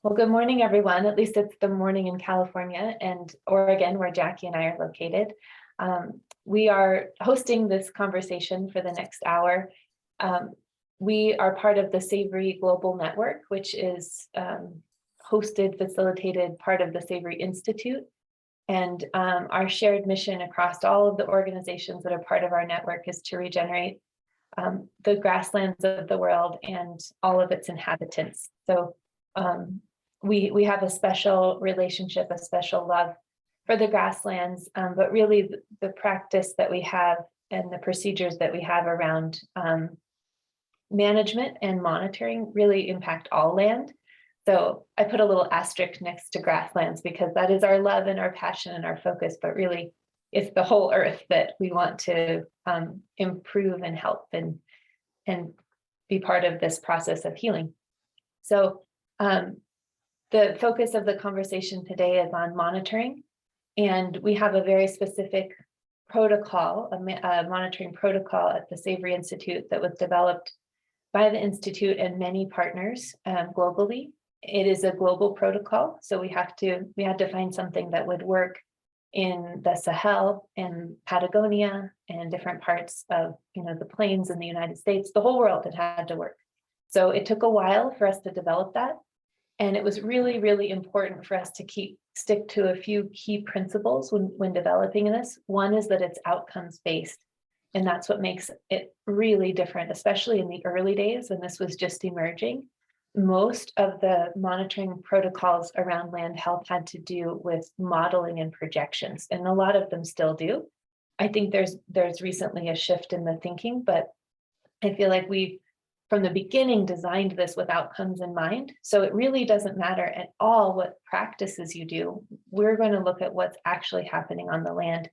Well, good morning, everyone. At least it's the morning in California and Oregon, where Jackie and I are located. We are hosting this conversation for the next hour. We are part of the Savory Global Network, which is hosted, facilitated, part of the Savory Institute. And our shared mission across all of the organizations that are part of our network is to regenerate the grasslands of the world and all of its inhabitants. So we have a special relationship, a special love for the grasslands, but really the practice that we have and the procedures that we have around management and monitoring really impact all land. So I put a little asterisk next to grasslands because that is our love and our passion and our focus, but really it's the whole earth that we want to improve and help and be part of this process of healing. So the focus of the conversation today is on monitoring, and we have a very specific protocol, a monitoring protocol at the Savory Institute that was developed by the Institute and many partners globally. It is a global protocol, so we had to find something that would work in the Sahel and Patagonia and different parts of the plains in the United States. The whole world had to work. So it took a while for us to develop that. And it was really, really important for us to stick to a few key principles when developing this. One is that it's outcomes based. And that's what makes it really different, especially in the early days when this was just emerging. Most of the monitoring protocols around land health had to do with modeling and projections, and a lot of them still do. I think there's recently a shift in the thinking, but I feel like we, from the beginning, designed this with outcomes in mind. So it really doesn't matter at all what practices you do. We're going to look at what's actually happening on the land.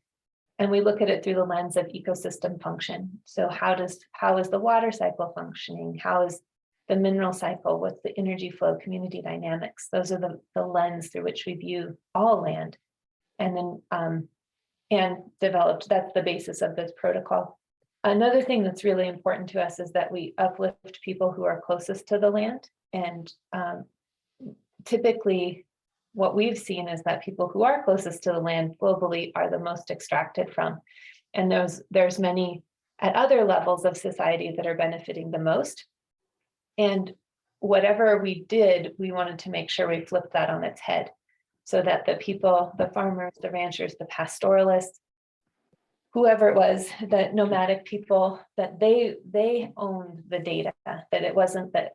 And we look at it through the lens of ecosystem function. So how is the water cycle functioning? How is the mineral cycle? What's the energy flow, community dynamics? Those are the lens through which we view all land. And then and developed, that's the basis of this protocol. Another thing that's really important to us is that we uplift people who are closest to the land. And typically what we've seen is that people who are closest to the land globally are the most extracted from. And there's many at other levels of society that are benefiting the most. And whatever we did, we wanted to make sure we flipped that on its head so that the people, the farmers, the ranchers, the pastoralists, whoever it was, the nomadic people, that they owned the data, that it wasn't that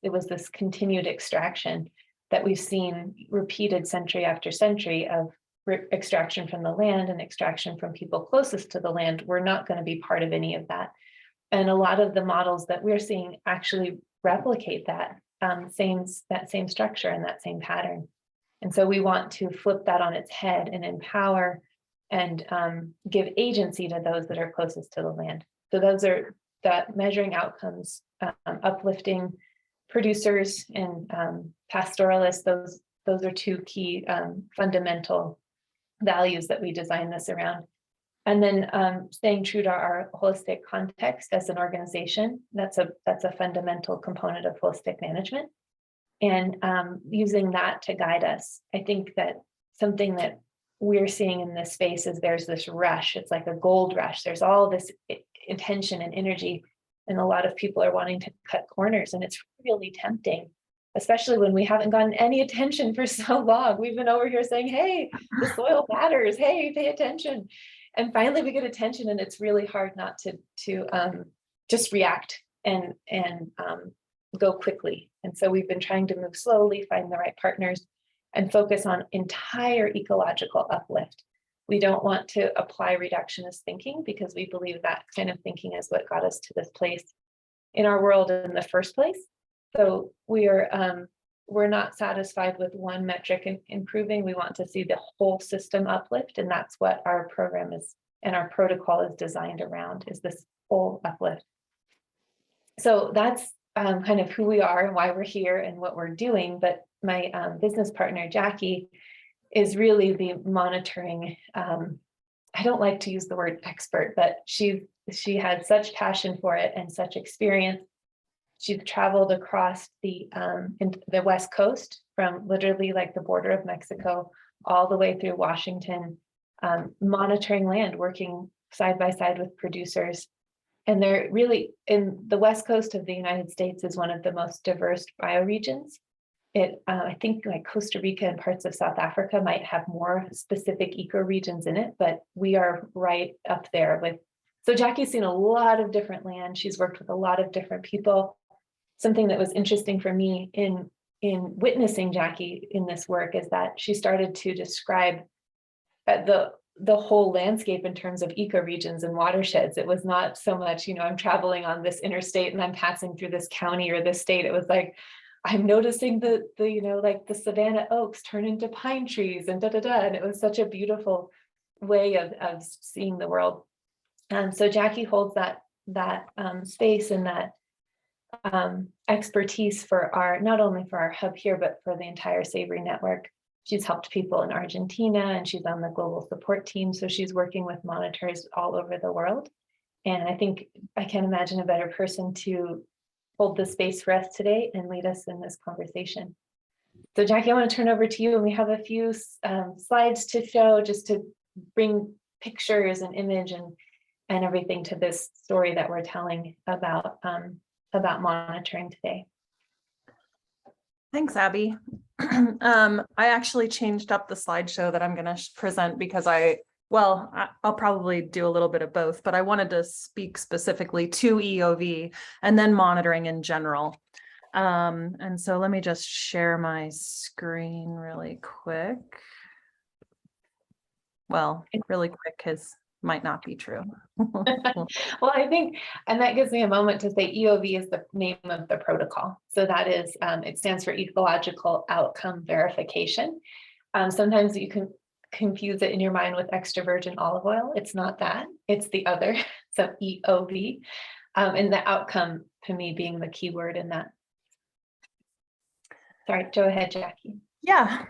it was this continued extraction that we've seen repeated century after century of extraction from the land and extraction from people closest to the land. We're not going to be part of any of that. And a lot of the models that we're seeing actually replicate that same structure and that same pattern. And so we want to flip that on its head and empower and give agency to those that are closest to the land. So those are that measuring outcomes, uplifting producers and pastoralists. Those are two key fundamental values that we design this around. And then staying true to our holistic context as an organization, that's a fundamental component of holistic management. And using that to guide us. I think that something that we're seeing in this space is there's this rush. It's like a gold rush. There's all this attention and energy, and a lot of people are wanting to cut corners, and it's really tempting, especially when we haven't gotten any attention for so long. We've been over here saying, hey, the soil matters. Hey, pay attention. And finally we get attention, and it's really hard not to just react and go quickly. And so we've been trying to move slowly, find the right partners, and focus on entire ecological uplift. We don't want to apply reductionist thinking because we believe that kind of thinking is what got us to this place in our world in the first place. So we're not satisfied with one metric improving. We want to see the whole system uplift, and that's what our program is and our protocol is designed around, is this whole uplift. So that's kind of who we are and why we're here and what we're doing. But my business partner, Jackie, is really the monitoring. I don't like to use the word expert, but she has such passion for it and such experience She's traveled across in the West Coast from literally like the border of Mexico all the way through Washington, monitoring land, working side by side with producers. And they're really, in the West Coast of the United States is one of the most diverse bioregions. I think like Costa Rica and parts of South Africa might have more specific ecoregions in it, but we are right up there with. So Jackie's seen a lot of different land. She's worked with a lot of different people. Something that was interesting for me in witnessing Jackie in this work is that she started to describe the whole landscape in terms of ecoregions and watersheds. It was not so much, I'm traveling on this interstate and I'm passing through this county or this state. It was like, I'm noticing like the savanna oaks turn into pine trees and And it was such a beautiful way of seeing the world. And so Jackie holds that space and that expertise for not only for our hub here, but for the entire Savory network. She's helped people in Argentina and she's on the global support team. So she's working with monitors all over the world. And I think I can't imagine a better person to hold the space for us today and lead us in this conversation. So Jackie, I want to turn over to you, and we have a few slides to show just to bring pictures and image and everything to this story that we're telling about monitoring today. Thanks, Abby. I actually changed up the slideshow that I'm going to present because I'll probably do a little bit of both, but I wanted to speak specifically to EOV and then monitoring in general. And so let me just share my screen really quick. Well, really quick because might not be true. Well, I think, and that gives me a moment to say EOV is the name of the protocol. So that is, it stands for Ecological Outcome Verification. Sometimes you can confuse it in your mind with extra virgin olive oil. It's not that, it's the other. So EOV, and the outcome to me being the key word in that. Sorry, go ahead, Jackie. Yeah,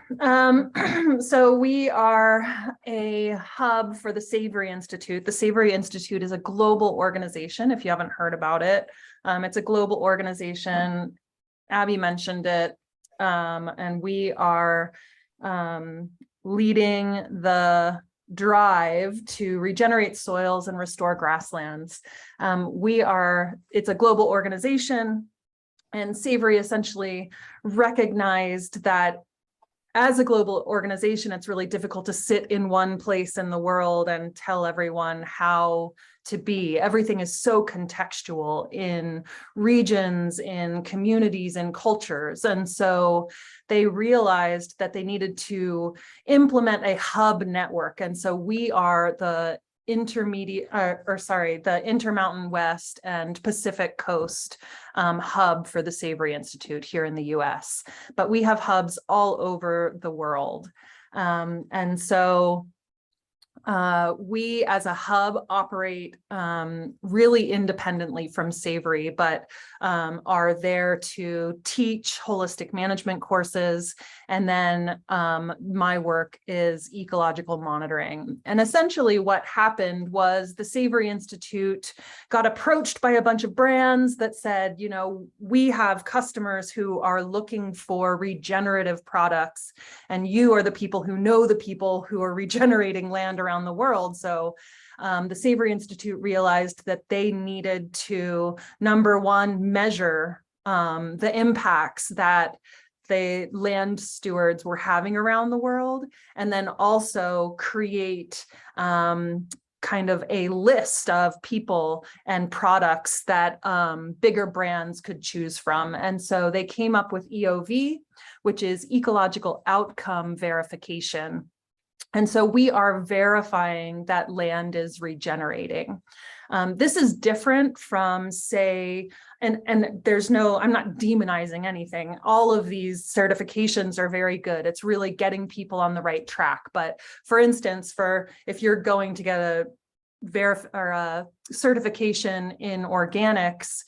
so we are a hub for the Savory Institute. The Savory Institute is a global organization, if you haven't heard about it. It's a global organization. Abby mentioned it, and we are leading the drive to regenerate soils and restore grasslands. It's a global organization, and Savory essentially recognized that as a global organization, it's really difficult to sit in one place in the world and tell everyone how to be. Everything is so contextual in regions, in communities, and cultures. And so they realized that they needed to implement a hub network. And so we are the the Intermountain West and Pacific Coast hub for the Savory Institute here in the US, but we have hubs all over the world. And so we as a hub operate really independently from Savory, but are there to teach holistic management courses. And then my work is ecological monitoring. And essentially what happened was the Savory Institute got approached by a bunch of brands that said, we have customers who are looking for regenerative products, and you are the people who know the people who are regenerating land around the world. So the Savory Institute realized that they needed to, number one, measure the impacts that the land stewards were having around the world, and then also create kind of a list of people and products that bigger brands could choose from. And so they came up with EOV, which is Ecological Outcome Verification. And so we are verifying that land is regenerating. This is different from, say, and I'm not demonizing anything. All of these certifications are very good. It's really getting people on the right track. But for instance, if you're going to get certification in organics,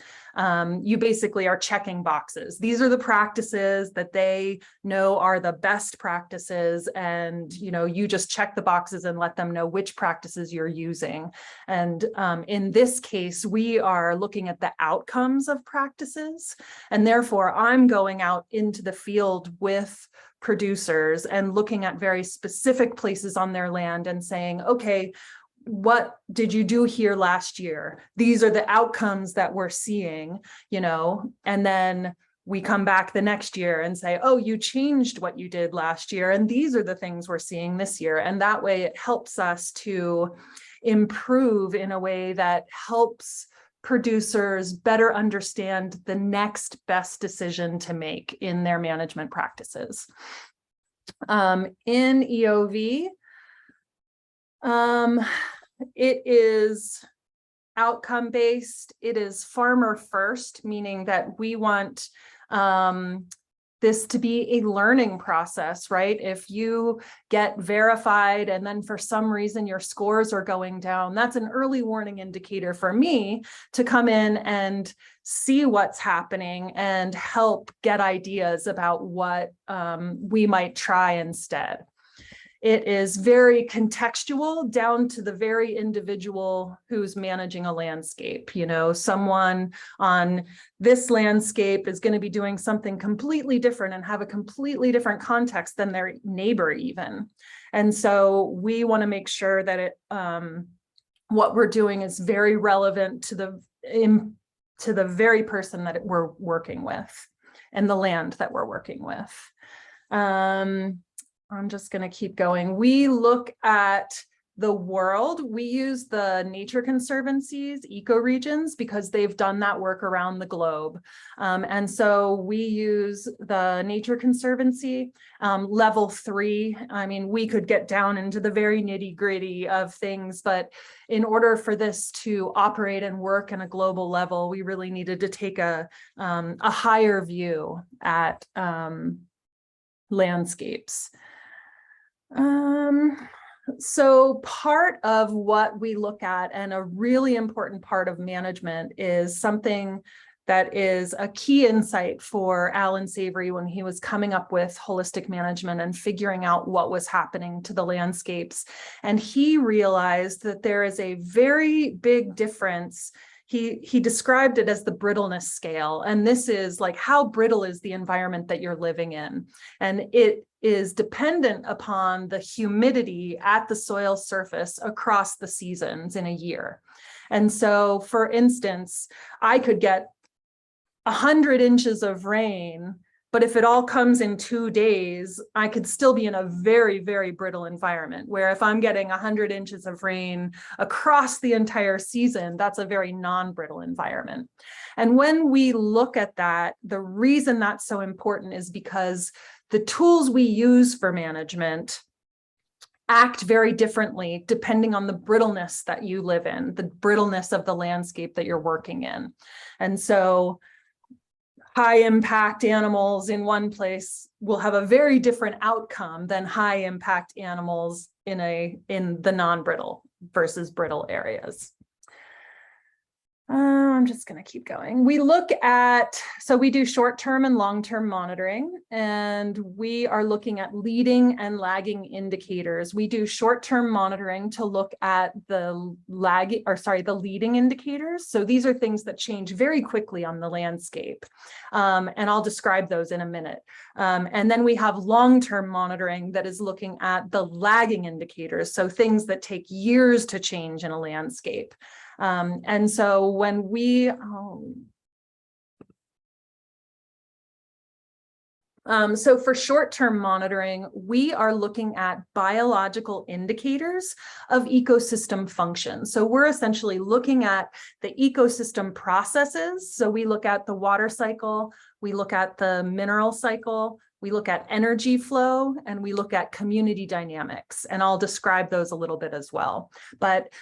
you basically are checking boxes. These are the practices that they know are the best practices, and you just check the boxes and let them know which practices you're using. And in this case, we are looking at the outcomes of practices, and therefore I'm going out into the field with producers and looking at very specific places on their land and saying, okay, what did you do here last year? These are the outcomes that we're seeing, and then we come back the next year and say, oh, you changed what you did last year, and these are the things we're seeing this year. And that way it helps us to improve in a way that helps producers better understand the next best decision to make in their management practices. In EOV, it is outcome-based. It is farmer first, meaning that we want this to be a learning process, right? If you get verified and then for some reason your scores are going down, that's an early warning indicator for me to come in and see what's happening and help get ideas about what we might try instead. It is very contextual down to the very individual who's managing a landscape. Someone on this landscape is going to be doing something completely different and have a completely different context than their neighbor even. And so we want to make sure that what we're doing is very relevant to the very person that we're working with and the land that we're working with. I'm just going to keep going. We look at the world. We use the Nature Conservancy's ecoregions because they've done that work around the globe. And so we use the Nature Conservancy level 3. I mean, we could get down into the very nitty-gritty of things, but in order for this to operate and work in a global level, we really needed to take a higher view at landscapes. So part of what we look at, and a really important part of management, is something that is a key insight for Alan Savory when he was coming up with holistic management and figuring out what was happening to the landscapes. And he realized that there is a very big difference. He described it as the brittleness scale. And this is like, how brittle is the environment that you're living in? And it is dependent upon the humidity at the soil surface across the seasons in a year. And so, for instance, I could get 100 inches of rain, but if it all comes in 2 days, I could still be in a very, very brittle environment, where if I'm getting 100 inches of rain across the entire season, that's a very non-brittle environment. And when we look at that, the reason that's so important is because the tools we use for management act very differently depending on the brittleness that you live in, the brittleness of the landscape that you're working in. And so high impact animals in one place will have a very different outcome than high impact animals in the non-brittle versus brittle areas. I'm just going to keep going. We look at, so we do short-term and long-term monitoring, and we are looking at leading and lagging indicators. We do short-term monitoring to look at the leading indicators. So these are things that change very quickly on the landscape. And I'll describe those in a minute. And then we have long-term monitoring that is looking at the lagging indicators. So things that take years to change in a landscape. And so when we, so for short-term monitoring, we are looking at biological indicators of ecosystem function. So we're essentially looking at the ecosystem processes. So we look at the water cycle, we look at the mineral cycle, we look at energy flow, and we look at community dynamics. And I'll describe those a little bit as well. But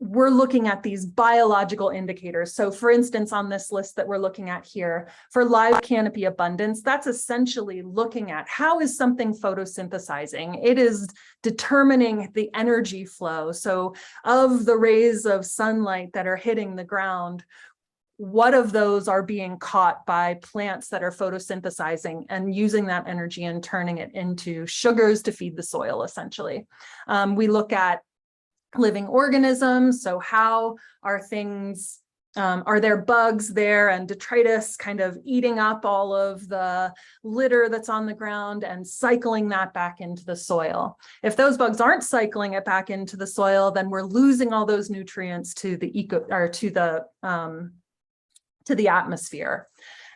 we're looking at these biological indicators. So for instance, on this list that we're looking at here, for live canopy abundance, that's essentially looking at how is something photosynthesizing. It is determining the energy flow. So of the rays of sunlight that are hitting the ground, what of those are being caught by plants that are photosynthesizing and using that energy and turning it into sugars to feed the soil, essentially. We look at living organisms. So how are things, are there bugs there and detritus kind of eating up all of the litter that's on the ground and cycling that back into the soil? If those bugs aren't cycling it back into the soil, then we're losing all those nutrients to the atmosphere.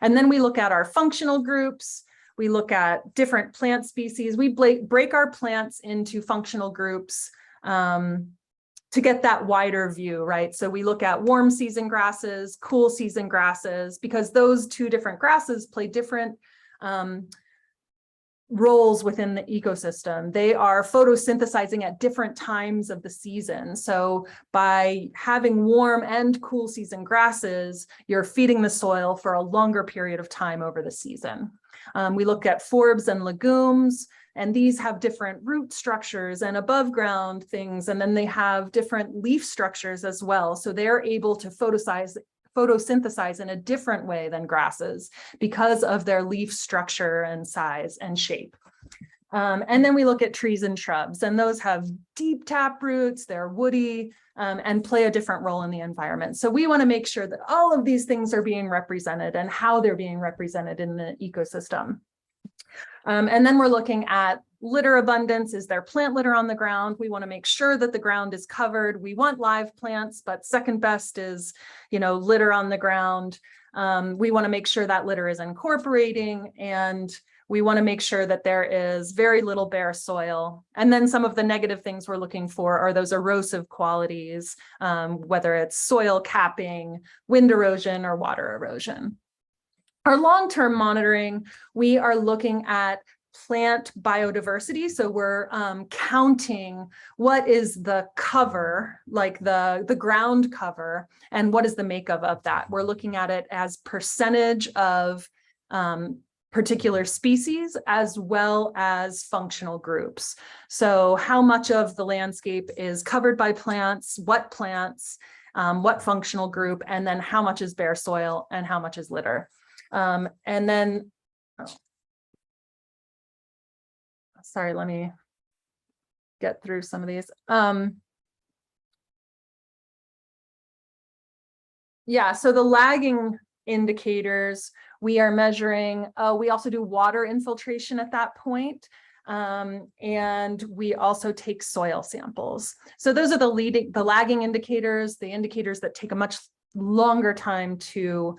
And then we look at our functional groups. We look at different plant species. We break our plants into functional groups to get that wider view, right? So we look at warm season grasses, cool season grasses, because those two different grasses play different roles within the ecosystem. They are photosynthesizing at different times of the season. So by having warm and cool season grasses, you're feeding the soil for a longer period of time over the season. We look at forbs and legumes, and these have different root structures and above ground things, and then they have different leaf structures as well. So they're able to photosynthesize in a different way than grasses because of their leaf structure and size and shape. And then we look at trees and shrubs, and those have deep tap roots, they're woody, and play a different role in the environment. So we want to make sure that all of these things are being represented and how they're being represented in the ecosystem. And then we're looking at litter abundance. Is there plant litter on the ground? We want to make sure that the ground is covered. We want live plants, but second best is, litter on the ground. We want to make sure that litter is incorporating, and we want to make sure that there is very little bare soil. And then some of the negative things we're looking for are those erosive qualities, whether it's soil capping, wind erosion, or water erosion. Our long-term monitoring, we are looking at plant biodiversity. So we're counting what is the cover, like the ground cover, and what is the makeup of that. We're looking at it as percentage of particular species as well as functional groups. So how much of the landscape is covered by plants, what functional group, and then how much is bare soil and how much is litter. And then, sorry, let me get through some of these. Yeah, so the lagging indicators, we are measuring, we also do water infiltration at that point. And we also take soil samples. So those are the lagging indicators, the indicators that take a much longer time to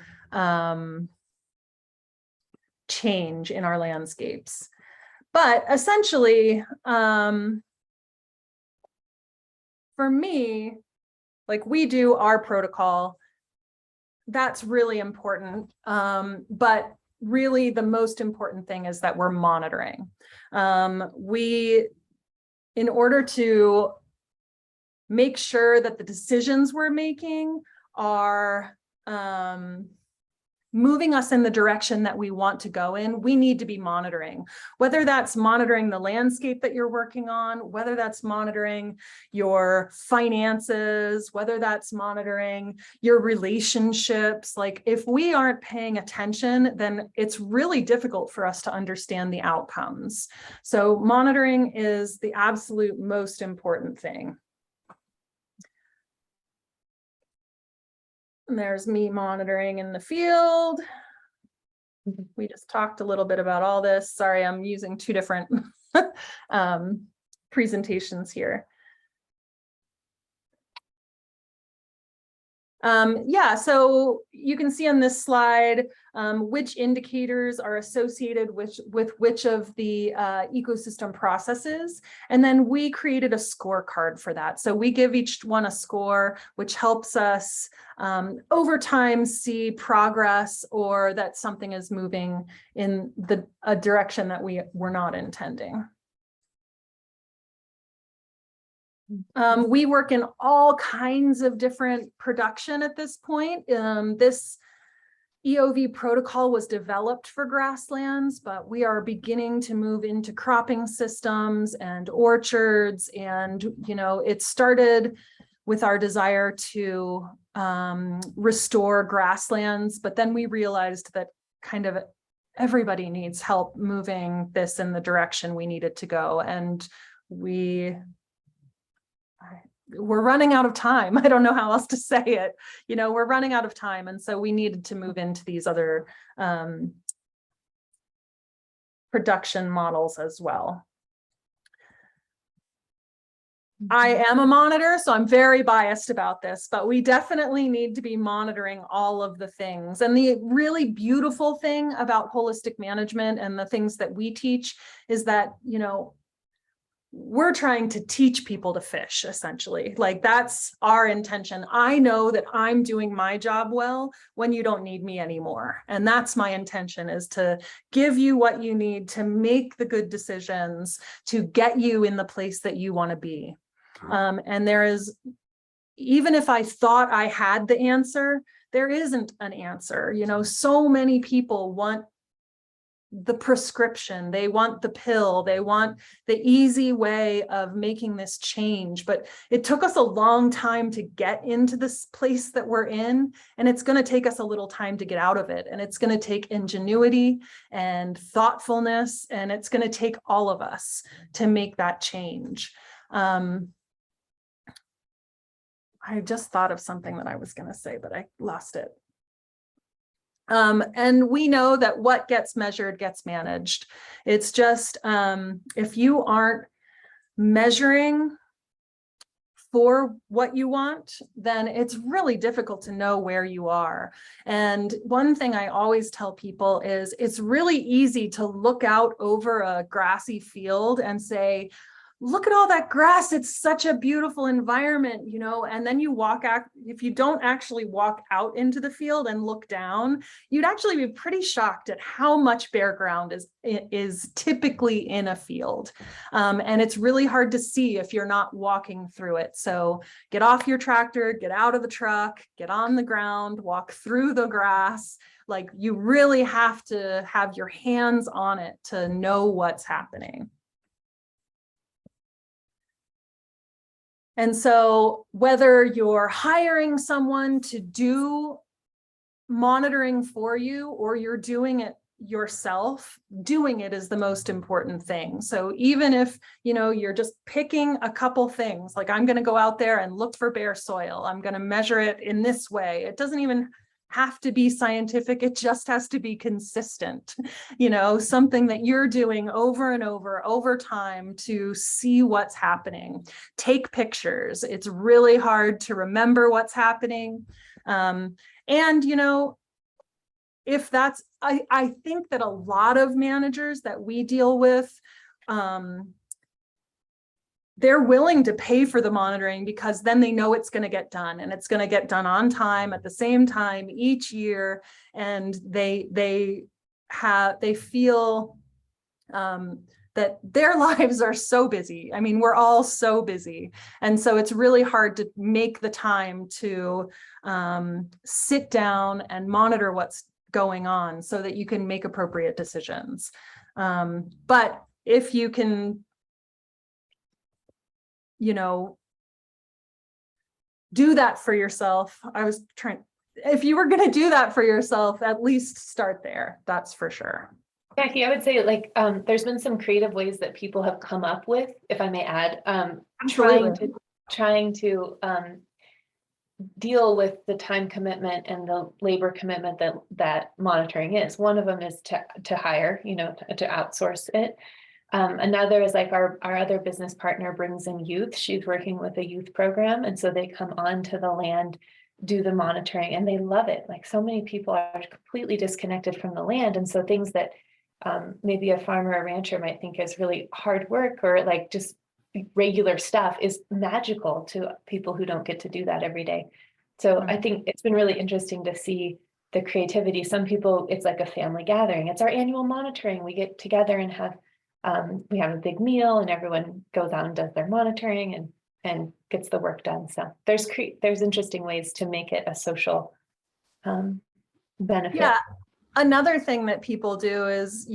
change in our landscapes. But essentially, for me, like we do our protocol, that's really important. But really the most important thing is that we're monitoring. In order to make sure that the decisions we're making are moving us in the direction that we want to go in, we need to be monitoring. Whether that's monitoring the landscape that you're working on, whether that's monitoring your finances, whether that's monitoring your relationships. Like if we aren't paying attention, then it's really difficult for us to understand the outcomes. So monitoring is the absolute most important thing. And there's me monitoring in the field. We just talked a little bit about all this. Sorry, I'm using two different presentations here. Yeah, so you can see on this slide which indicators are associated with which of the ecosystem processes. And then we created a scorecard for that. So we give each one a score, which helps us over time see progress or that something is moving in a direction that we were not intending. We work in all kinds of different production at this point. This EOV protocol was developed for grasslands, but we are beginning to move into cropping systems and orchards. And, it started with our desire to restore grasslands, but then we realized that kind of everybody needs help moving this in the direction we need it to go. And we're running out of time. I don't know how else to say it. We're running out of time. And so we needed to move into these other production models as well. I am a monitor, so I'm very biased about this, but we definitely need to be monitoring all of the things. And the really beautiful thing about holistic management and the things that we teach is that, we're trying to teach people to fish, essentially. Like, that's our intention. I know that I'm doing my job well when you don't need me anymore. And that's my intention, is to give you what you need to make the good decisions, to get you in the place that you want to be. And there is, even if I thought I had the answer, there isn't an answer. So many people want the prescription, they want the pill, they want the easy way of making this change. But it took us a long time to get into this place that we're in, and it's going to take us a little time to get out of it. And it's going to take ingenuity and thoughtfulness, and it's going to take all of us to make that change. I just thought of something that I was going to say, but I lost it. And we know that what gets measured gets managed. It's just, if you aren't measuring for what you want, then it's really difficult to know where you are. And one thing I always tell people is it's really easy to look out over a grassy field and say, look at all that grass, it's such a beautiful environment, and then you walk out. If you don't actually walk out into the field and look down, you'd actually be pretty shocked at how much bare ground is typically in a field. And it's really hard to see if you're not walking through it. So get off your tractor, get out of the truck, get on the ground, walk through the grass. Like, you really have to have your hands on it to know what's happening. And so whether you're hiring someone to do monitoring for you or you're doing it yourself, doing it is the most important thing. So even if, you're just picking a couple things, like, I'm going to go out there and look for bare soil, I'm going to measure it in this way. It doesn't even have to be scientific. It just has to be consistent, something that you're doing over and over time to see what's happening. Take pictures. It's really hard to remember what's happening. If that's, I think that a lot of managers that we deal with, they're willing to pay for the monitoring because then they know it's going to get done, and it's going to get done on time at the same time each year. And they feel that their lives are so busy. I mean, we're all so busy. And so it's really hard to make the time to sit down and monitor what's going on so that you can make appropriate decisions. But if you can, do that for yourself. If you were going to do that for yourself, at least start there. That's for sure. Jackie, I would say, there's been some creative ways that people have come up with, if I may add, trying to deal with the time commitment and the labor commitment that monitoring is. One of them is to hire, to outsource it. Another is our other business partner brings in youth. She's working with a youth program. And so they come onto the land, do the monitoring, and they love it. Like, so many people are completely disconnected from the land. And so things that maybe a farmer or rancher might think is really hard work or like just regular stuff is magical to people who don't get to do that every day. So I think it's been really interesting to see the creativity. Some people, it's like a family gathering. It's our annual monitoring. We get together and we have a big meal, and everyone goes out and does their monitoring. And gets the work done. So there's interesting ways to make it a social benefit. Yeah. Another thing that people do is,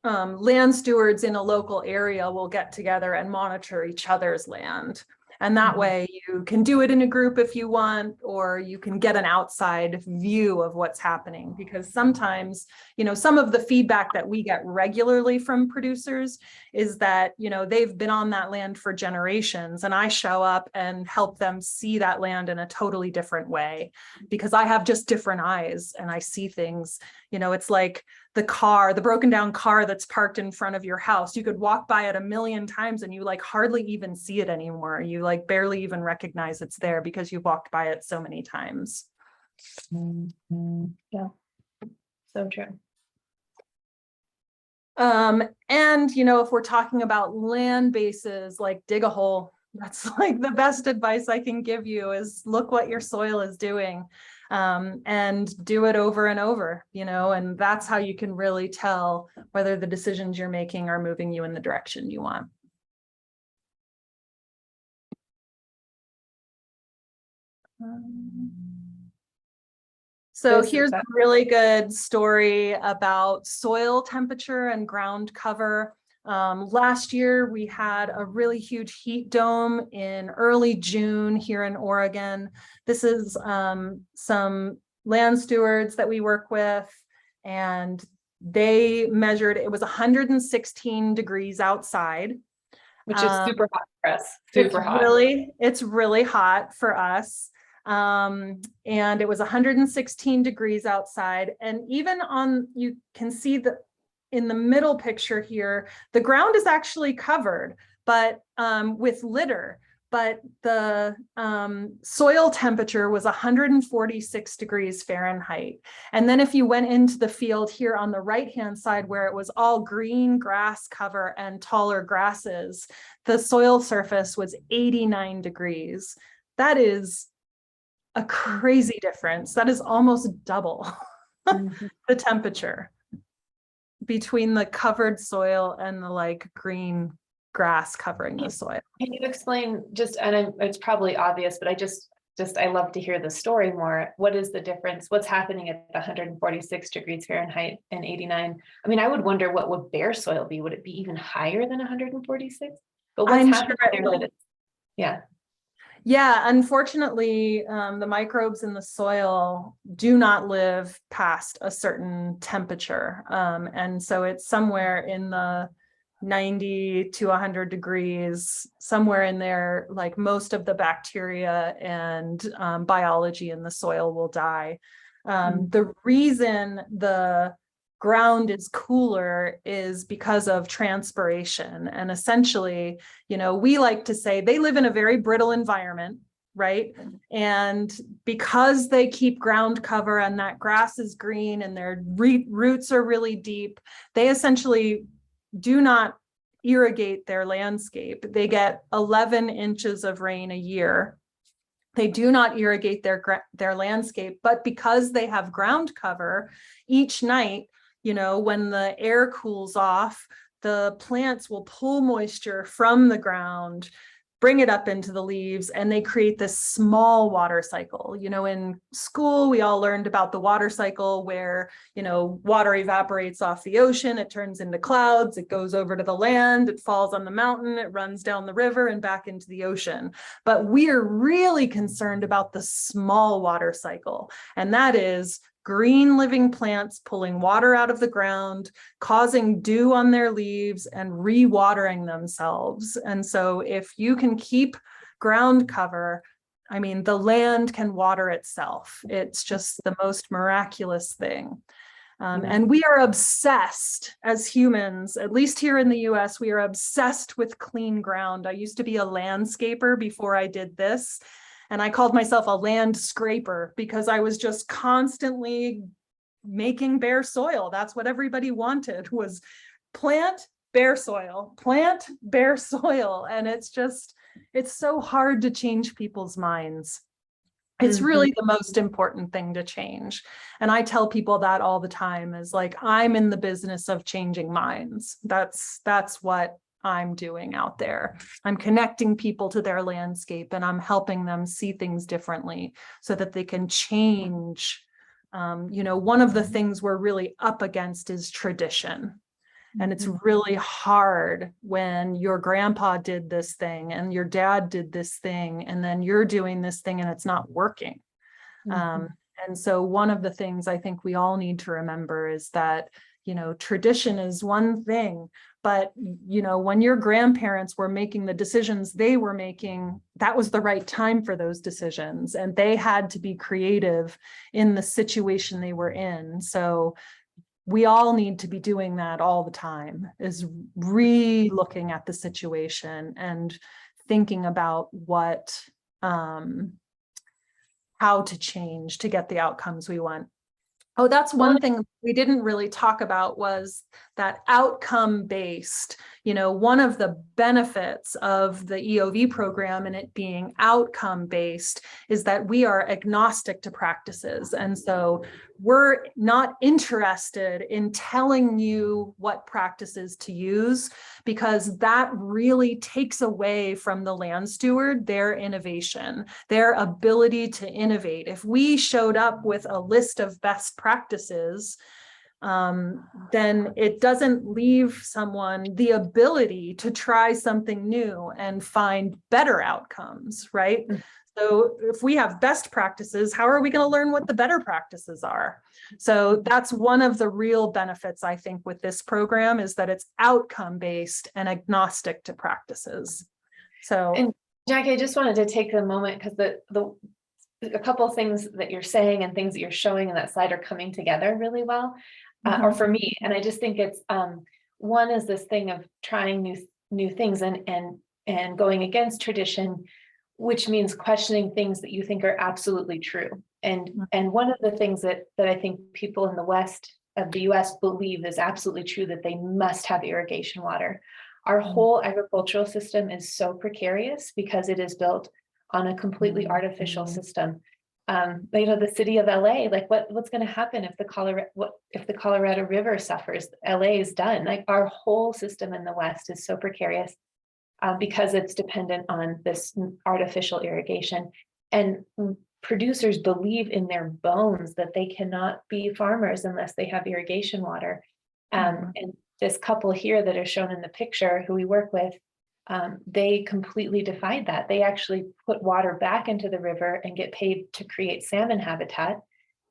land stewards in a local area will get together and monitor each other's land. And that way you can do it in a group if you want, or you can get an outside view of what's happening. Because sometimes, some of the feedback that we get regularly from producers is that, they've been on that land for generations, and I show up and help them see that land in a totally different way because I have just different eyes and I see things. It's like the broken down car that's parked in front of your house. You could walk by it a million times and you hardly even see it anymore. You barely even recognize it's there because you walked by it so many times. Yeah, so true. And, if we're talking about land bases, dig a hole. That's the best advice I can give you is look what your soil is doing. And do it over and over, and that's how you can really tell whether the decisions you're making are moving you in the direction you want. So here's a really good story about soil temperature and ground cover. Last year, we had a really huge heat dome in early June here in Oregon. This is some land stewards that we work with, and they measured, it was 116 degrees outside. Which is super hot for us, super hot. It's really hot for us. And it was 116 degrees outside. And even you can see that in the middle picture here, the ground is actually covered, but with litter, but the soil temperature was 146 degrees Fahrenheit. And then if you went into the field here on the right-hand side where it was all green grass cover and taller grasses, the soil surface was 89 degrees. That is a crazy difference. That is almost double the temperature between the covered soil and the green grass covering the soil. Can you explain it's probably obvious, but I love to hear the story more. What is the difference? What's happening at 146 degrees Fahrenheit and 89? I mean, I would wonder what would bare soil be? Would it be even higher than 146? But what's happening there? Yeah, unfortunately, the microbes in the soil do not live past a certain temperature. And so it's somewhere in the 90 to 100 degrees, somewhere in there, most of the bacteria and biology in the soil will die. The reason the ground is cooler is because of transpiration. And essentially, we like to say they live in a very brittle environment, right? And because they keep ground cover and that grass is green and their roots are really deep, they essentially do not irrigate their landscape. They get 11 inches of rain a year. They do not irrigate their landscape, but because they have ground cover, each night, when the air cools off, the plants will pull moisture from the ground, bring it up into the leaves, and they create this small water cycle. In school, we all learned about the water cycle where, water evaporates off the ocean, it turns into clouds, it goes over to the land, it falls on the mountain, it runs down the river and back into the ocean. But we're really concerned about the small water cycle, and that is green living plants pulling water out of the ground, causing dew on their leaves and re-watering themselves. And so if you can keep ground cover, the land can water itself. It's just the most miraculous thing. And we are obsessed as humans, at least here in the US, we are obsessed with clean ground. I used to be a landscaper before I did this. And I called myself a land scraper because I was just constantly making bare soil. That's what everybody wanted, was plant bare soil, plant bare soil. And it's so hard to change people's minds. It's really the most important thing to change. And I tell people that all the time is I'm in the business of changing minds. That's what I'm doing out there. I'm connecting people to their landscape, and I'm helping them see things differently so that they can change. One of the things we're really up against is tradition. And it's really hard when your grandpa did this thing and your dad did this thing, and then you're doing this thing and it's not working. And so one of the things I think we all need to remember is that, tradition is one thing, but, when your grandparents were making the decisions they were making, that was the right time for those decisions. And they had to be creative in the situation they were in. So we all need to be doing that all the time, is re-looking at the situation and thinking about how to change to get the outcomes we want. Oh, that's one thing we didn't really talk about, was that outcome-based. One of the benefits of the EOV program and it being outcome-based is that we are agnostic to practices. And so we're not interested in telling you what practices to use, because that really takes away from the land steward their innovation, their ability to innovate. If we showed up with a list of best practices, then it doesn't leave someone the ability to try something new and find better outcomes, right? So if we have best practices, how are we going to learn what the better practices are? So that's one of the real benefits, I think, with this program, is that it's outcome-based and agnostic to practices. So, and Jackie, I just wanted to take a moment, because a couple of things that you're saying and things that you're showing in that slide are coming together really well, or for me. And I just think it's one is this thing of trying new things and going against tradition, which means questioning things that you think are absolutely true. And one of the things that I think people in the west of the US believe is absolutely true, that they must have irrigation water. Our whole agricultural system is so precarious because it is built on a completely artificial system. The city of LA, like what's going to happen if the Colorado River suffers? LA is done. Like, our whole system in the West is so precarious because it's dependent on this artificial irrigation. And producers believe in their bones that they cannot be farmers unless they have irrigation water. And this couple here that are shown in the picture, who we work with, they completely defied that. They actually put water back into the river and get paid to create salmon habitat.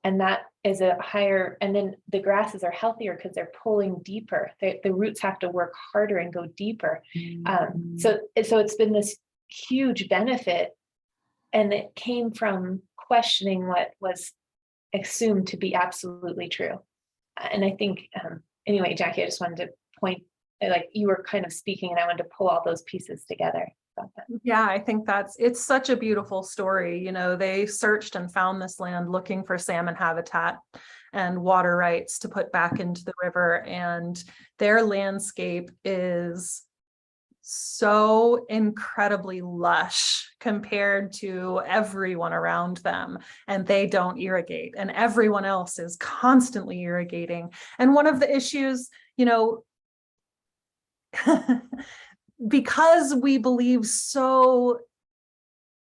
And that is and then the grasses are healthier because they're pulling deeper. The roots have to work harder and go deeper. So it's been this huge benefit. And it came from questioning what was assumed to be absolutely true. And I think, anyway, Jackie, I just wanted to point, like, you were kind of speaking and I wanted to pull all those pieces together. Yeah, I think it's such a beautiful story. They searched and found this land looking for salmon habitat and water rights to put back into the river. And their landscape is so incredibly lush compared to everyone around them, and they don't irrigate, and everyone else is constantly irrigating. And one of the issues, because we believe so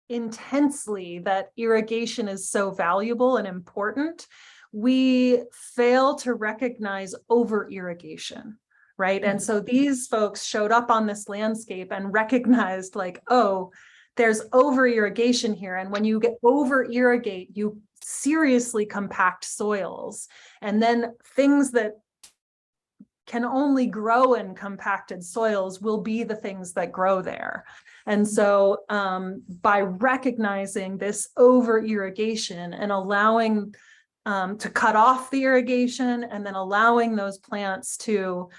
intensely that irrigation is so valuable and important, we fail to recognize over irrigation, right? And so these folks showed up on this landscape and recognized, like, oh, there's over irrigation here. And when you get over irrigate, you seriously compact soils. And then things that can only grow in compacted soils will be the things that grow there. And so by recognizing this over irrigation and allowing to cut off the irrigation, and then allowing those plants to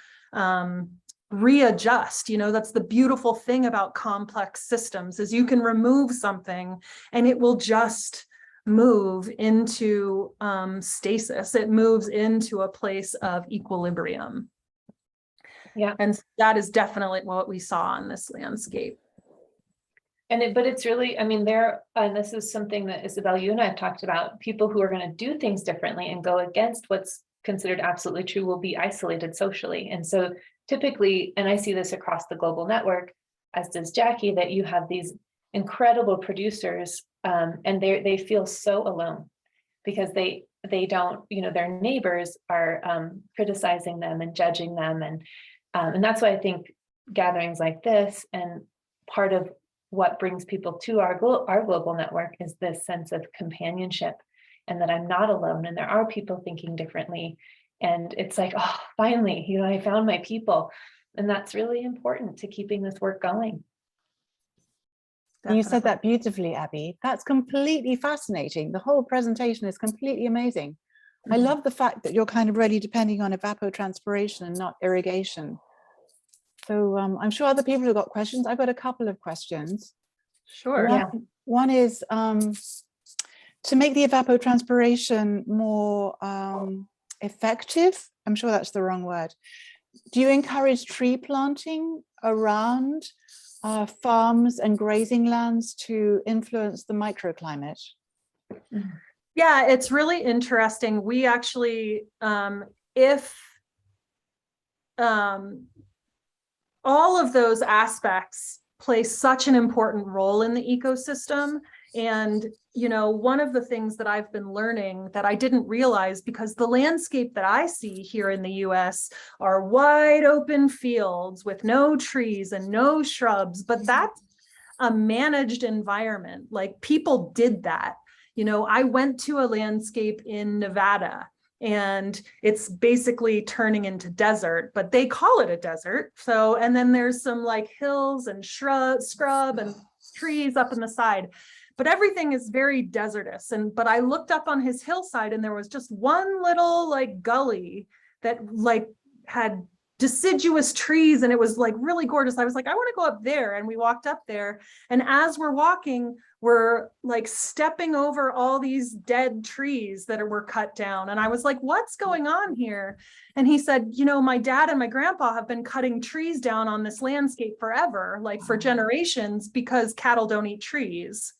readjust, that's the beautiful thing about complex systems, is you can remove something and it will just move into stasis. It moves into a place of equilibrium. Yeah. And that is definitely what we saw on this landscape. But it's really, and this is something that Isabel, you and I have talked about, people who are going to do things differently and go against what's considered absolutely true will be isolated socially. And so typically, and I see this across the global network, as does Jackie, that you have these incredible producers, and they feel so alone because they don't, their neighbors are criticizing them and judging them, and that's why I think gatherings like this, and part of what brings people to our global network, is this sense of companionship, and that I'm not alone, and there are people thinking differently, and it's like, oh, finally, I found my people, and that's really important to keeping this work going. You said that beautifully, Abby. That's completely fascinating. The whole presentation is completely amazing. I love the fact that you're kind of really depending on evapotranspiration and not irrigation. So I'm sure other people have got questions. I've got a couple of questions. Sure. One is to make the evapotranspiration more effective. I'm sure that's the wrong word. Do you encourage tree planting around farms and grazing lands to influence the microclimate? Yeah, it's really interesting. We actually, if all of those aspects play such an important role in the ecosystem. And, one of the things that I've been learning that I didn't realize, because the landscape that I see here in the US are wide open fields with no trees and no shrubs, but that's a managed environment. Like, people did that. I went to a landscape in Nevada, and it's basically turning into desert, but they call it a desert. So, and then there's some like hills and scrub and trees up on the side, but everything is very desertous. But I looked up on his hillside, and there was just one little like gully that like had deciduous trees, and it was like really gorgeous. I was like, I want to go up there. And we walked up there, and as we're walking, we're like stepping over all these dead trees that were cut down. And I was like, what's going on here? And he said, my dad and my grandpa have been cutting trees down on this landscape forever, like for generations, because cattle don't eat trees.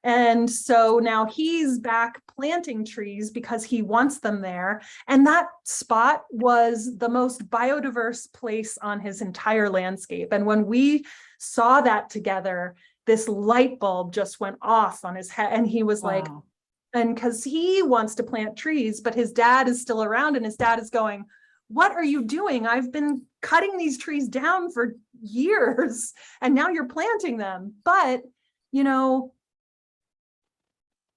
And so now he's back planting trees because he wants them there. And that spot was the most biodiverse place on his entire landscape. And when we saw that together, this light bulb just went off on his head. And he was like, and because he wants to plant trees, but his dad is still around, and his dad is going, what are you doing? I've been cutting these trees down for years, and now you're planting them. But,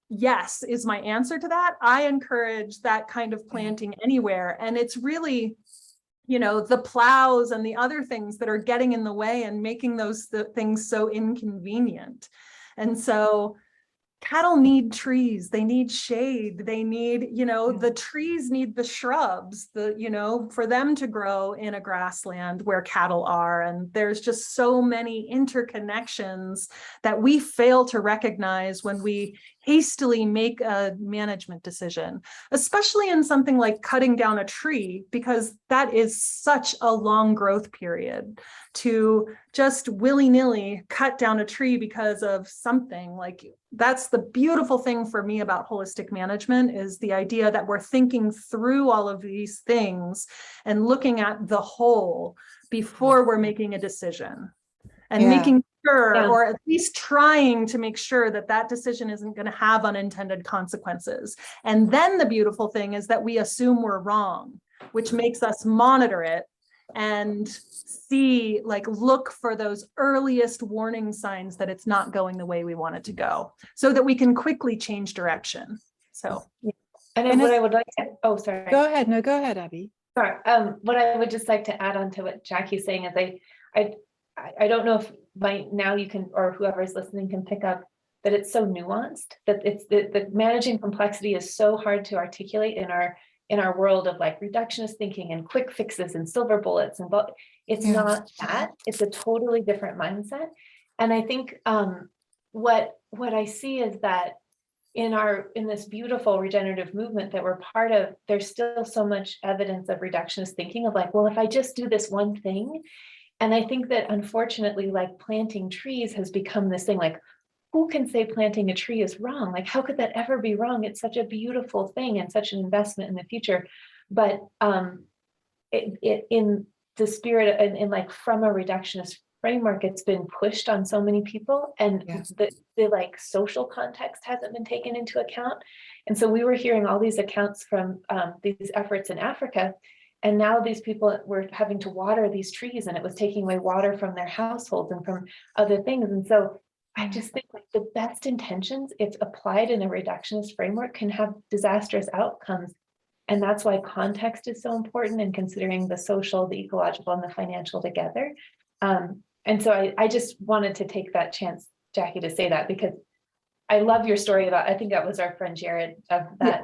yes, is my answer to that. I encourage that kind of planting anywhere. And it's really, the plows and the other things that are getting in the way and making those things so inconvenient. And so cattle need trees, they need shade, they need, the trees need the shrubs, for them to grow in a grassland where cattle are. And there's just so many interconnections that we fail to recognize when we hastily make a management decision, especially in something like cutting down a tree, because that is such a long growth period. To just willy-nilly cut down a tree because of something, like, that's the beautiful thing for me about holistic management, is the idea that we're thinking through all of these things and looking at the whole before we're making a decision, and making sure, or at least trying to make sure, that that decision isn't going to have unintended consequences. And then the beautiful thing is that we assume we're wrong, which makes us monitor it and see, like, look for those earliest warning signs that it's not going the way we want it to go, so that we can quickly change direction. So, and what I would like to, sorry. Go ahead. No, go ahead, Abby. Sorry. What I would just like to add on to what Jackie's saying is I don't know if by now you can, or whoever's listening can pick up that it's so nuanced, that it's the managing complexity is so hard to articulate in our world of like reductionist thinking and quick fixes and silver bullets, and it's not that. It's a totally different mindset. And I think what I see is that in this beautiful regenerative movement that we're part of, there's still so much evidence of reductionist thinking of like, well, if I just do this one thing. And I think that unfortunately, like, planting trees has become this thing, like, who can say planting a tree is wrong? Like, how could that ever be wrong? It's such a beautiful thing and such an investment in the future. But in the spirit and like from a reductionist framework, it's been pushed on so many people, and the like social context hasn't been taken into account. And so we were hearing all these accounts from these efforts in Africa, and now these people were having to water these trees, and it was taking away water from their households and from other things. And so I just think like the best intentions, if applied in a reductionist framework, can have disastrous outcomes. And that's why context is so important, and considering the social, the ecological, and the financial together. And so I just wanted to take that chance, Jackie, to say that, because I love your story about, I think that was our friend Jared of that.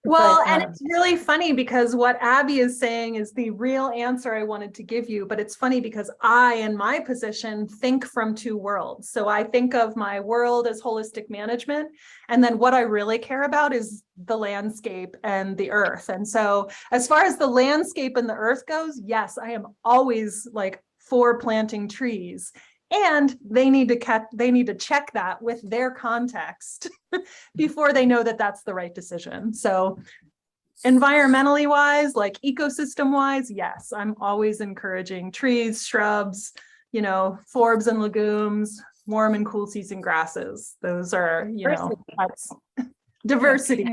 Well, and it's really funny because what Abbey is saying is the real answer I wanted to give you, but it's funny because I, in my position, think from two worlds. So I think of my world as holistic management, and then what I really care about is the landscape and the earth. And so as far as the landscape and the earth goes, yes, I am always like for planting trees. And they need to check that with their context before they know that that's the right decision. So environmentally wise, like ecosystem wise, yes, I'm always encouraging trees, shrubs, forbs and legumes, warm and cool season grasses. Those are, that's diversity.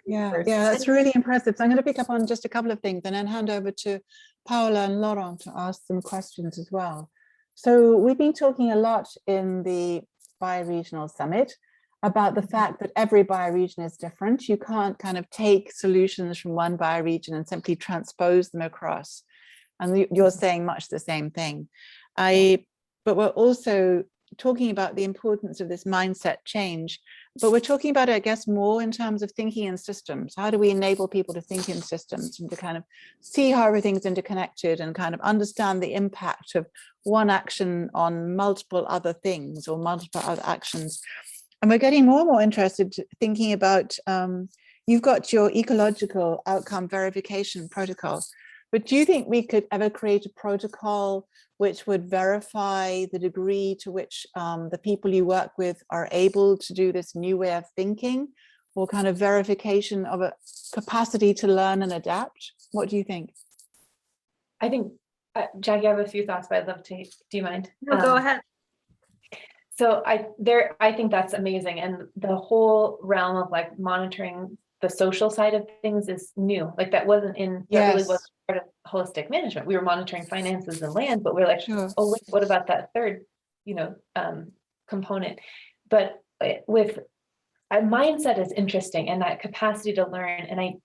Yeah, that's really impressive. So I'm going to pick up on just a couple of things and then hand over to Paola and Laurent to ask some questions as well. So we've been talking a lot in the Bioregional Summit about the fact that every bioregion is different. You can't kind of take solutions from one bioregion and simply transpose them across. And you're saying much the same thing. But we're also talking about the importance of this mindset change, but we're talking about it, I guess, more in terms of thinking in systems. How do we enable people to think in systems and to kind of see how everything's interconnected and kind of understand the impact of one action on multiple other things or multiple other actions? And we're getting more and more interested thinking about, you've got your ecological outcome verification protocol, but do you think we could ever create a protocol which would verify the degree to which the people you work with are able to do this new way of thinking, or kind of verification of a capacity to learn and adapt? What do you think? I think, Jackie, I have a few thoughts, but I'd love to, do you mind? No, go ahead. So I think that's amazing. And the whole realm of like monitoring the social side of things is new. Like that wasn't in, that really was part of holistic management. We were monitoring finances and land, but we're like, oh, wait, what about that third, component? But with a mindset is interesting, and that capacity to learn. And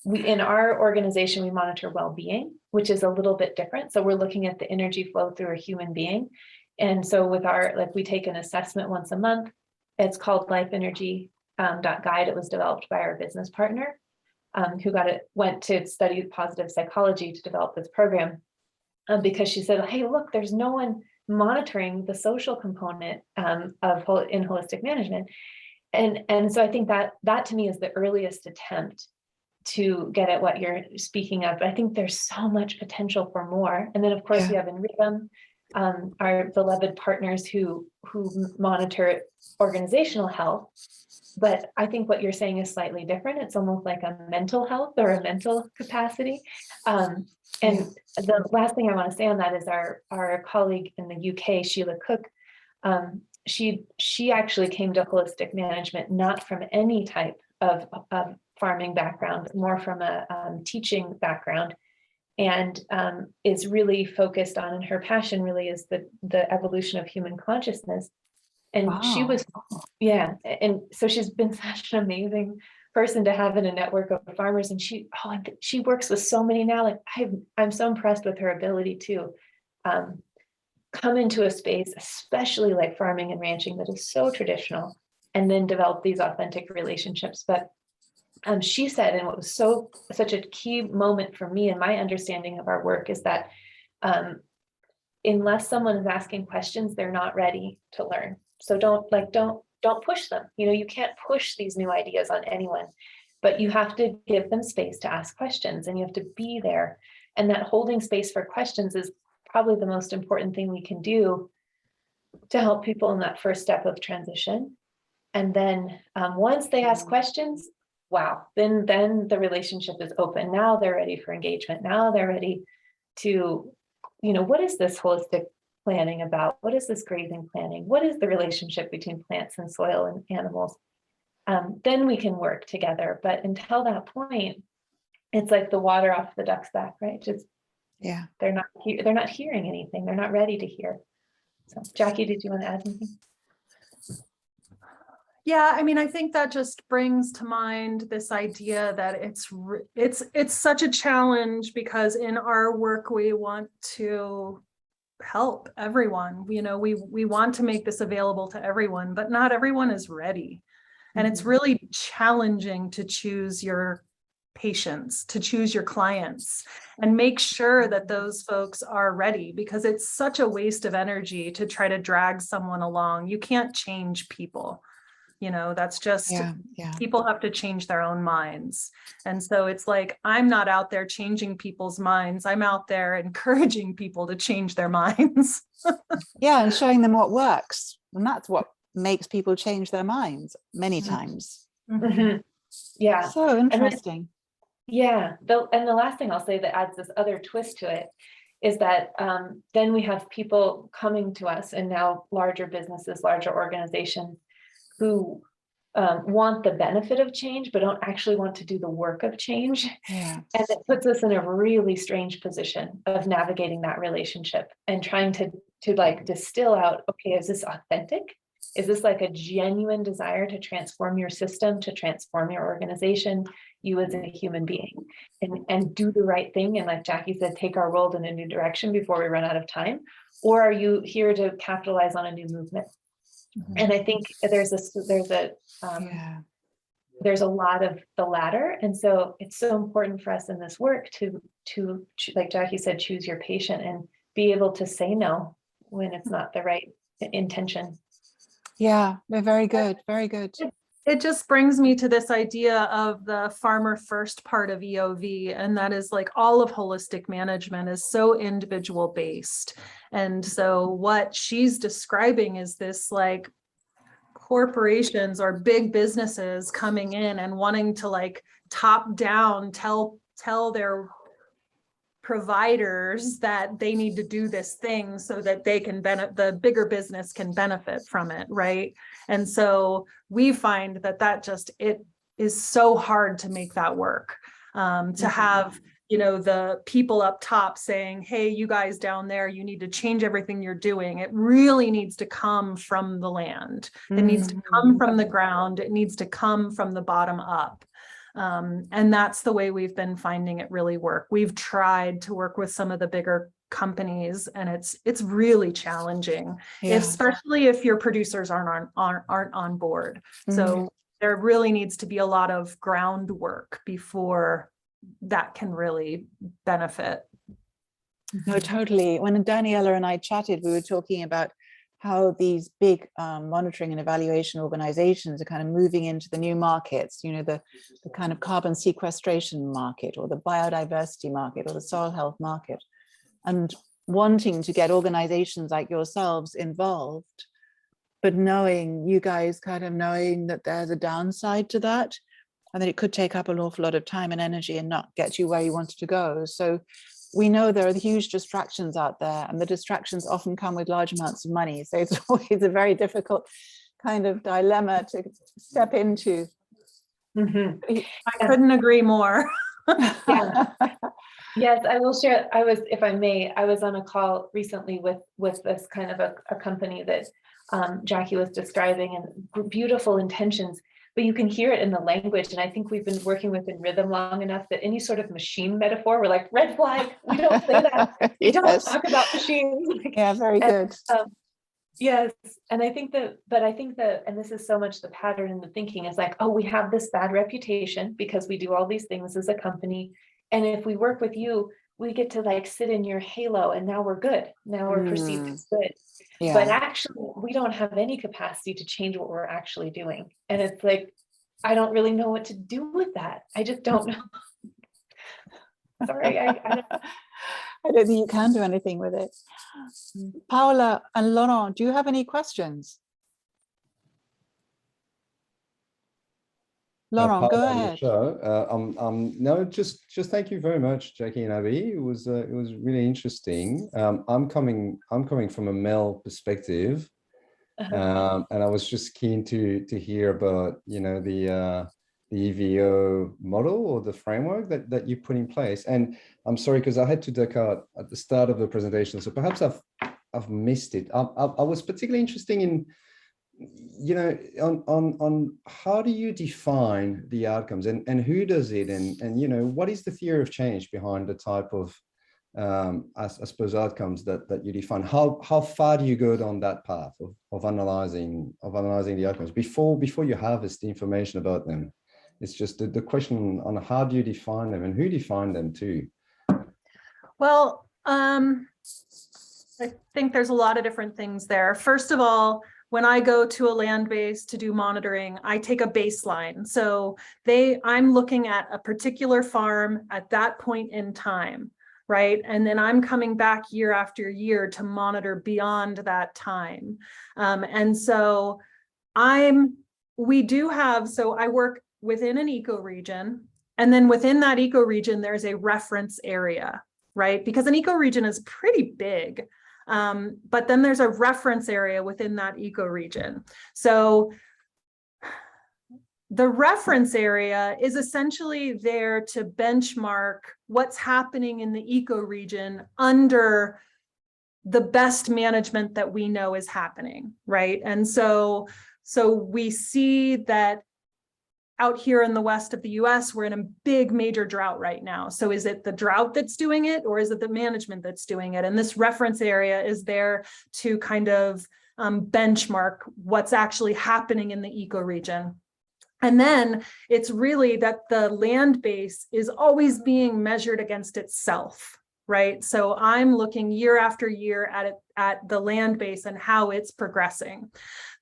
we, in our organization, we monitor well-being, which is a little bit different. So we're looking at the energy flow through a human being. And so with we take an assessment once a month. It's called Life Energy Guide. It was developed by our business partner, who went to study positive psychology to develop this program, because she said, hey, look, there's no one monitoring the social component in holistic management. And so I think that to me is the earliest attempt to get at what you're speaking of. But I think there's so much potential for more. And then of course we have in Rhythm, our beloved partners who monitor organizational health. But I think what you're saying is slightly different. It's almost like a mental health or a mental capacity. And the last thing I want to say on that is our colleague in the UK, Sheila Cook, she actually came to holistic management not from any type of farming background, more from a teaching background, and is really focused on, and her passion really is the evolution of human consciousness. And she was, and so she's been such an amazing person to have in a network of farmers. And she works with so many now. Like I'm so impressed with her ability to come into a space, especially like farming and ranching, that is so traditional, and then develop these authentic relationships. But she said, and what was such a key moment for me and my understanding of our work is that unless someone is asking questions, they're not ready to learn. So don't push them. You can't push these new ideas on anyone, but you have to give them space to ask questions, and you have to be there. And that holding space for questions is probably the most important thing we can do to help people in that first step of transition. And then once they ask questions, wow, then the relationship is open. Now they're ready for engagement. Now they're ready to, what is this holistic planning about? What is this grazing planning? What is the relationship between plants and soil and animals? Then we can work together. But until that point, it's like the water off the duck's back, right? Just, Yeah. they're not hearing anything. They're not ready to hear. So Jackie, did you want to add anything? Yeah, I mean, I think that just brings to mind this idea that it's such a challenge, because in our work we want to help everyone. We want to make this available to everyone, but not everyone is ready. And it's really challenging to choose your patients, to choose your clients, and make sure that those folks are ready, because it's such a waste of energy to try to drag someone along. You can't change people. That's just, people have to change their own minds. And so it's like, I'm not out there changing people's minds. I'm out there encouraging people to change their minds. Yeah, and showing them what works. And that's what makes people change their minds many times. Mm-hmm. Yeah. So interesting. And the last thing I'll say that adds this other twist to it is that then we have people coming to us, and now larger businesses, larger organizations, who want the benefit of change, but don't actually want to do the work of change. Yeah. And it puts us in a really strange position of navigating that relationship and trying to like distill out, okay, is this authentic? Is this like a genuine desire to transform your system, to transform your organization, you as a human being, and do the right thing? And like Jackie said, take our world in a new direction before we run out of time? Or are you here to capitalize on a new movement? And I think there's a lot of the latter. And so it's so important for us in this work to like Jackie said, choose your patient and be able to say no when it's not the right intention. Yeah, they're very good. Very good. It just brings me to this idea of the farmer first part of EOV, and that is like all of holistic management is so individual based. And so what she's describing is this like corporations or big businesses coming in and wanting to like top down tell their providers that they need to do this thing so that they can the bigger business can benefit from it, right? And so we find that it is so hard to make that work, to have the people up top saying, hey, you guys down there, you need to change everything you're doing. It really needs to come from the land. It needs to come from the ground. It needs to come from the bottom up. And that's the way we've been finding it really work. We've tried to work with some of the bigger companies, and it's really challenging, especially if your producers aren't on board. So there really needs to be a lot of groundwork before that can really benefit. No, totally. When Daniela and I chatted, we were talking about how these big monitoring and evaluation organizations are kind of moving into the new markets, the kind of carbon sequestration market, or the biodiversity market, or the soil health market, and wanting to get organizations like yourselves involved, but you guys kind of knowing that there's a downside to that, and that it could take up an awful lot of time and energy and not get you where you wanted to go. So we know there are huge distractions out there, and the distractions often come with large amounts of money. So it's always a very difficult kind of dilemma to step into. I couldn't agree more. Yeah. Yes, I will share. If I may, I was on a call recently with this kind of a company that Jackie was describing, and beautiful intentions, but you can hear it in the language. And I think we've been working within rhythm long enough that any sort of machine metaphor, we're like, red flag, we don't say that. We don't talk about machines. Yeah, very good. Yes. And I think that, and this is so much the pattern in the thinking, is like, oh, we have this bad reputation because we do all these things as a company. And if we work with you, we get to like sit in your halo, and now we're good. Now we're perceived as good. Yeah. But actually, we don't have any capacity to change what we're actually doing. And it's like, I don't really know what to do with that. I just don't know. Sorry, I don't think you can do anything with it. Paola and Laurent, do you have any questions? Laurent, part go of the ahead. show. No, just thank you very much, Jackie and Abby. It was really interesting. I'm coming from a male perspective, and I was just keen to hear about, you know, the EVO model or the framework that you put in place. And I'm sorry, because I had to duck out at the start of the presentation, so perhaps I've missed it. I was particularly interested in, you know, on how do you define the outcomes, and who does it, and you know, what is the theory of change behind the type of I suppose outcomes that you define? How far do you go down that path of analyzing the outcomes before you harvest the information about them? It's just the question on how do you define them and who define them too. Well, I think there's a lot of different things there. First of all, when I go to a land base to do monitoring, I take a baseline. So I'm looking at a particular farm at that point in time, right? And then I'm coming back year after year to monitor beyond that time. And so I work within an ecoregion, and then within that ecoregion, there's a reference area, right? Because an ecoregion is pretty big. But then there's a reference area within that ecoregion. So the reference area is essentially there to benchmark what's happening in the ecoregion under the best management that we know is happening, right? And so we see that out here in the west of the US, we're in a big major drought right now. So is it the drought that's doing it, or is it the management that's doing it? And this reference area is there to kind of benchmark what's actually happening in the ecoregion. And then it's really that the land base is always being measured against itself, right? So I'm looking year after year at the land base and how it's progressing.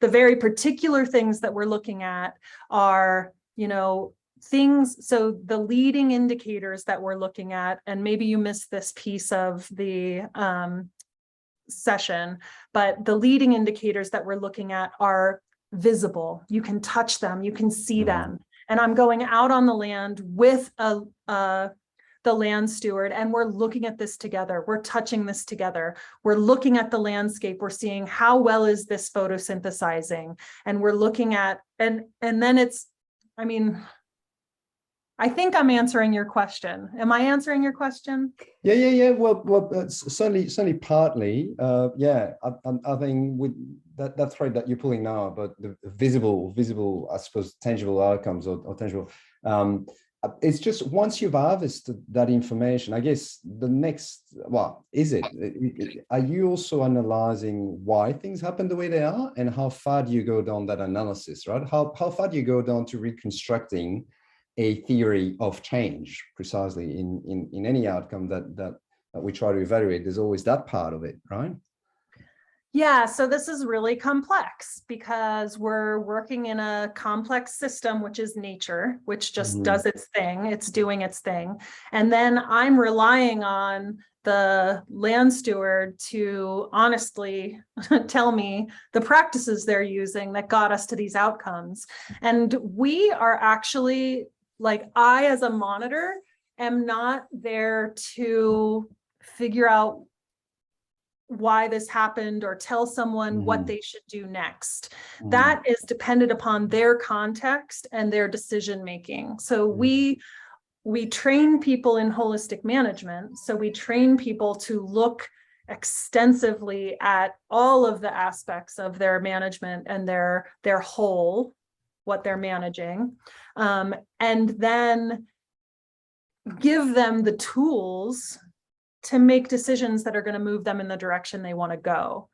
The very particular things that we're looking at are, you know, things, so the leading indicators that we're looking at, and maybe you missed this piece of the session, but the leading indicators that we're looking at are visible. You can touch them, you can see them. And I'm going out on the land with the land steward, and we're looking at this together. We're touching this together. We're looking at the landscape. We're seeing how well is this photosynthesizing, and we're looking at, and then it's, I mean, I think I'm answering your question. Am I answering your question? Yeah. Well, certainly partly. Yeah, I think with that thread that you're pulling now about the visible, I suppose, tangible outcomes or tangible. It's just once you've harvested that information, I guess the next, well, are you also analyzing why things happen the way they are, and how far do you go down that analysis, right? How far do you go down to reconstructing a theory of change precisely in any outcome that we try to evaluate? There's always that part of it, right? Yeah, so this is really complex because we're working in a complex system, which is nature, which just does its thing. It's doing its thing. And then I'm relying on the land steward to honestly tell me the practices they're using that got us to these outcomes. And we are actually, like, I as a monitor am not there to figure out why this happened or tell someone what they should do next. That is dependent upon their context and their decision making. So we train people in holistic management. So we train people to look extensively at all of the aspects of their management and their whole, what they're managing, and then give them the tools to make decisions that are going to move them in the direction they want to go.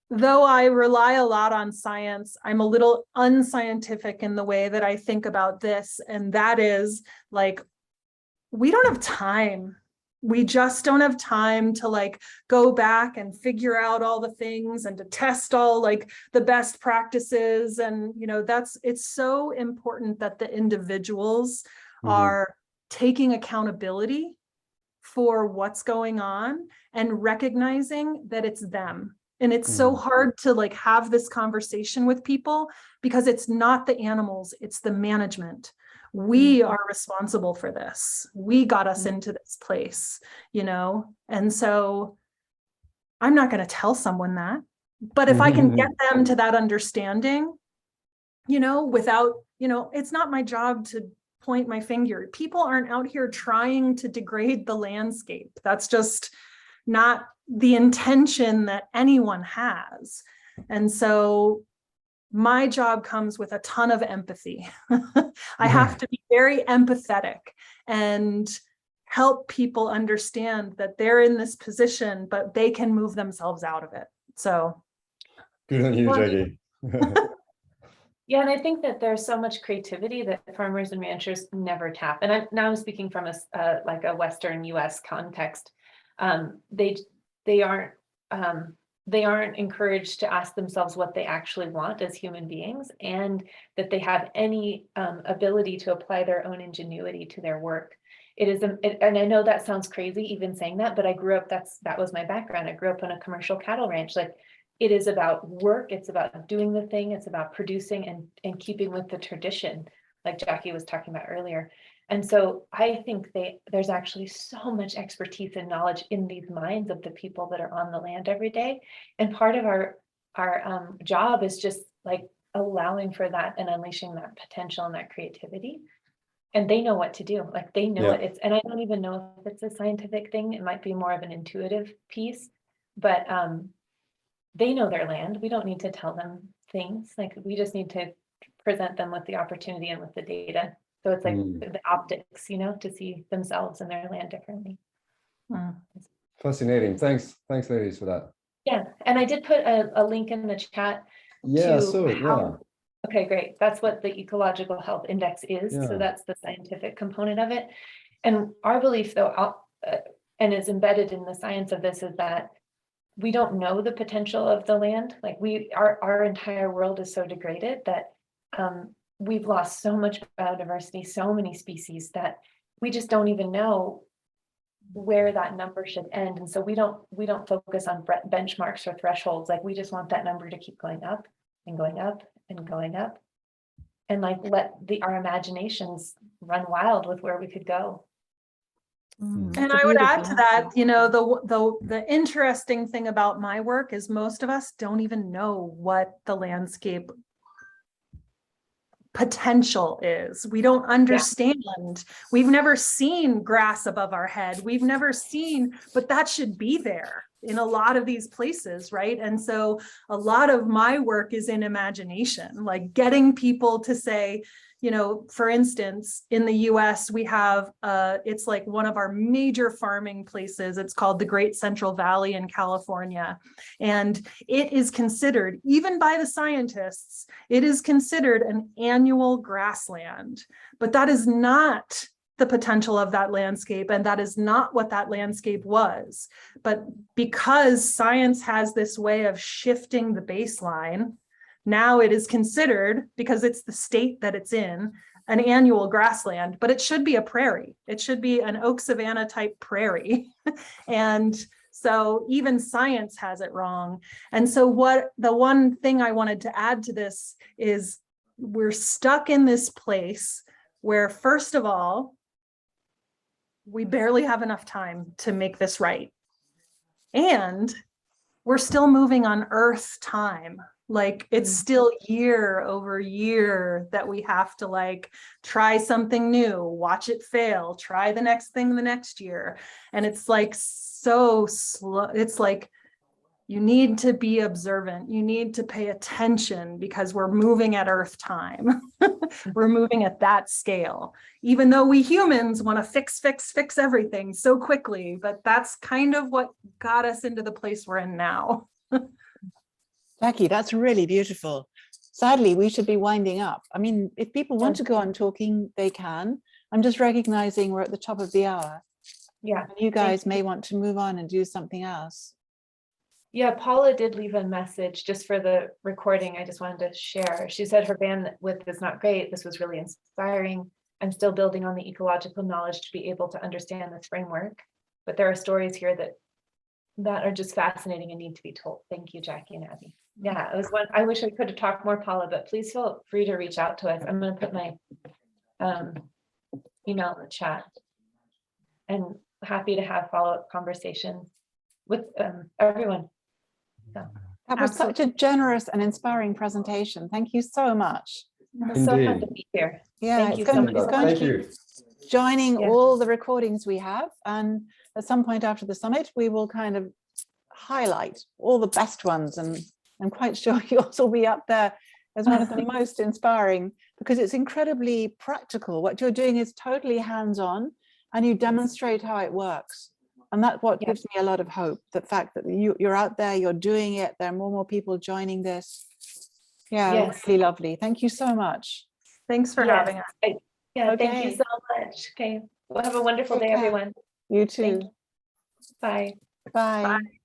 Though I rely a lot on science, I'm a little unscientific in the way that I think about this. And that is, like, we don't have time. We just don't have time to, like, go back and figure out all the things and to test all, like, the best practices. And, you know, it's so important that the individuals are taking accountability for what's going on and recognizing that it's them. And it's so hard to like have this conversation with people because it's not the animals, it's the management. We are responsible for this. We got us into this place, you know? And so I'm not going to tell someone that, but if I can get them to that understanding, you know, without, you know, it's not my job to point my finger. People aren't out here trying to degrade the landscape. That's just not the intention that anyone has. And so my job comes with a ton of empathy. I have to be very empathetic and help people understand that they're in this position, but they can move themselves out of it. So good on you, Well, Jackie. yeah, and I think that there's so much creativity that farmers and ranchers never tap. And I'm speaking from a like a Western U.S. context. They aren't encouraged to ask themselves what they actually want as human beings, and that they have any ability to apply their own ingenuity to their work. It is, and I know that sounds crazy even saying that, but I grew up, that was my background. I grew up on a commercial cattle ranch. Like, it is about work, it's about doing the thing, it's about producing and keeping with the tradition, like Jackie was talking about earlier. And so I think there's actually so much expertise and knowledge in these minds of the people that are on the land every day. And part of our job is just like allowing for that and unleashing that potential and that creativity. And they know what to do. Like, they know it. And I don't even know if it's a scientific thing. It might be more of an intuitive piece, but they know their land. We don't need to tell them things. Like, we just need to present them with the opportunity and with the data. So it's like the optics, you know, to see themselves and their land differently. Fascinating. Thanks, ladies, for that. Yeah, and I did put a link in the chat. Yeah, to so how, okay, great. That's what the Ecological Health Index is. Yeah. So that's the scientific component of it. And our belief, though, and is embedded in the science of this, is that we don't know the potential of the land. Like, our entire world is so degraded that we've lost so much biodiversity, so many species, that we just don't even know where that number should end. And so we don't focus on benchmarks or thresholds. Like, we just want that number to keep going up and going up and going up, and like let our imaginations run wild with where we could go. And I would add to that, you know, the interesting thing about my work is most of us don't even know what the landscape potential is. We don't understand. We've never seen grass above our head. We've never seen, but that should be there in a lot of these places, right? And so a lot of my work is in imagination, like getting people to say, you know, for instance, in the US, we have, it's like one of our major farming places. It's called the Great Central Valley in California. And it is considered, even by the scientists, it is considered an annual grassland. But that is not the potential of that landscape. And that is not what that landscape was. But because science has this way of shifting the baseline, now it is considered, because it's the state that it's in, an annual grassland, but it should be a prairie. It should be an oak savanna type prairie. And so even science has it wrong. And so the one thing I wanted to add to this is we're stuck in this place where, first of all, we barely have enough time to make this right. And we're still moving on Earth time. Like, it's still year over year that we have to like try something new, watch it fail, try the next thing the next year. And it's like so slow. It's like, you need to be observant. You need to pay attention, because we're moving at Earth time. We're moving at that scale, even though we humans want to fix everything so quickly. But that's kind of what got us into the place we're in now. Jackie, that's really beautiful. Sadly, we should be winding up. I mean, if people want to go on talking, they can. I'm just recognizing we're at the top of the hour. Yeah. You guys may want to move on and do something else. Yeah, Paula did leave a message just for the recording. I just wanted to share. She said her bandwidth is not great. This was really inspiring. I'm still building on the ecological knowledge to be able to understand this framework. But there are stories here that that are just fascinating and need to be told. Thank you, Jackie and Abby. Yeah, it was one. I wish I could have talked more, Paula, but please feel free to reach out to us. I'm going to put my email in the chat, and happy to have follow-up conversations with everyone. So, That was such a generous and inspiring presentation. Thank you so much. it was so fun to Indeed. be here. Yeah, Thank it's you going, so it's much. going Thank to keep you. joining Yeah. all the recordings we have, and at some point after the summit we will kind of highlight all the best ones, and I'm quite sure yours will be up there as one of the most inspiring, because it's incredibly practical. What you're doing is totally hands-on, and you demonstrate how it works, and that's what Yeah. gives me a lot of hope, the fact that you're out there, you're doing it, there are more and more people joining this. Yeah, Yes. really lovely. Thank you so much. Thanks for Yes. having us. Yeah, thank you Okay. so much. Okay, well, have a wonderful Take day, care. everyone. You Thank too. you. Bye. Bye. Bye.